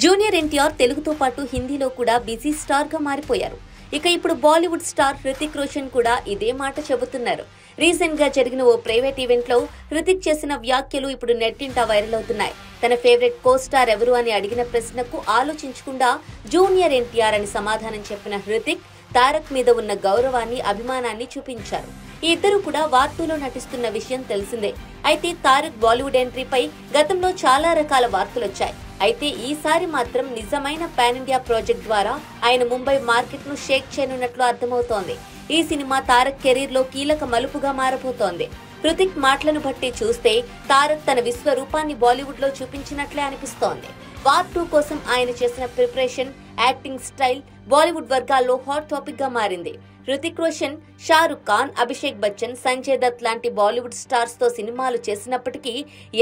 Junior NTR తెలుగుతో పాటు హిందీలో కూడా బిజీ స్టార్ గా మారిపోయారు. ఇక ఇప్పుడు బాలీవుడ్ స్టార్ హృతిక్ రోషన్ కూడా ఇదే మాట చెబుతున్నారు. రీసెంట్ గా జరిగిన ఓ ప్రైవేట్ ఈవెంట్ లో హృతిక్ చేసిన వ్యాఖ్యలు ఇప్పుడు నెట్టింట వైరల్ అవుతున్నాయి. తన ఫేవరెట్ కో స్టార్ ఎవరు అని అడిగిన ప్రశ్నకు ఆలోచించకుండా జూనియర్ ఎన్టీఆర్ అని సమాధానం చెప్పిన హృతిక్ తారక్ మీద ఉన్న గౌరవాన్ని, అభిమానాన్ని చూపించారు. ఈ ఇద్దరు కూడా వార్తల్లో నటిస్తున్న విషయం తెలిసిందే. అయితే తారక్ బాలీవుడ్ ఎంట్రీపై గతంలో చాలా రకాల వార్తలొచ్చాయి. అయితే ఈసారి మాత్రం నిజమైన పాన్ ఇండియా ప్రాజెక్ట్ ద్వారా ఆయన ముంబై మార్కెట్ ను షేక్ చేయనున్నట్లు అర్థమవుతోంది. ఈ సినిమా తారక్ కెరీర్ లో కీలక మలుపుగా మారబోతోంది. హృతిక్ మాటలను బట్టి చూస్తే తారక్ తన విశ్వరూపాన్ని బాలీవుడ్ లో చూపించినట్లే అనిపిస్తోంది. వార్ 2 కోసం ఆయన చేసిన ప్రిపరేషన్, యాక్టింగ్ స్టైల్ బాలీవుడ్ వర్గాల్లో హాట్ టాపిక్ గా మారింది. హృతిక్ రోషన్, షారుఖ్ ఖాన్, అభిషేక్ బచ్చన్, సంజయ్ దత్ లాంటి బాలీవుడ్ స్టార్స్ తో సినిమాలు చేసినప్పటికీ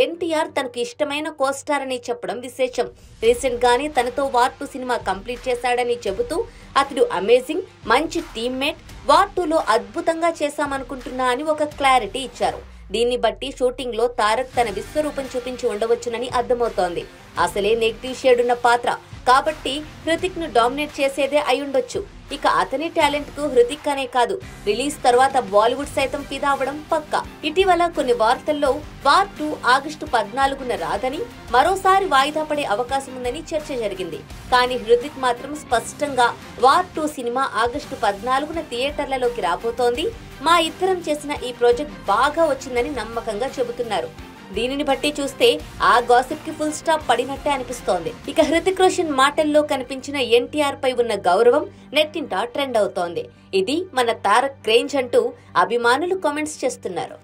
ఎన్టీఆర్ తనకు ఇష్టమైన కో స్టార్ అని చెప్పడం విశేషం. రీసెంట్ గానే తనతో వార్ 2 సినిమా కంప్లీట్ చేశాడని చెబుతూ అతడు అమేజింగ్, మంచి టీమ్మేట్, వార్ 2లో అద్భుతంగా చేశామనుకుంటున్నా అని ఒక క్లారిటీ ఇచ్చారు. దీన్ని బట్టి షూటింగ్ లో తారక్ తన విశ్వరూపం చూపించి ఉండవచ్చునని అర్థమవుతోంది. అసలే నెగిటివ్ షేడ్ ఉన్న పాత్ర కాబట్టి హృతిక్ ను డామినేట్ చేసేదే అయ్యుండొచ్చు. ఇక అతని టాలెంట్ కు హృతిక్ అనే కాదు, రిలీజ్ తర్వాత బాలీవుడ్ సైతం ఫిదా అవ్వడం పక్కా. ఇటీవల కొన్ని వార్తల్లో వార్ 2 ఆగస్టు 14న రాదని, మరోసారి వాయిదా పడే అవకాశం ఉందని చర్చ జరిగింది. కానీ హృతిక్ మాత్రం స్పష్టంగా వార్ 2 సినిమా ఆగస్టు 14న థియేటర్లలోకి రాబోతోంది. మా ఇద్దరం చేసిన ఈ ప్రాజెక్ట్ బాగా వచ్చిందని నమ్మకంగా చెబుతున్నారు. దీనిని బట్టి చూస్తే ఆ గాసిప్ కి ఫుల్ స్టాప్ పడినట్టే అనిపిస్తోంది. ఇక హృతిక్ రోషన్ మాటల్లో కనిపించిన ఎన్టీఆర్ పై ఉన్న గౌరవం నెట్టింట ట్రెండ్ అవుతోంది. ఇది మన తారక్ రేంజ్ అంటూ అభిమానులు కామెంట్స్ చేస్తున్నారు.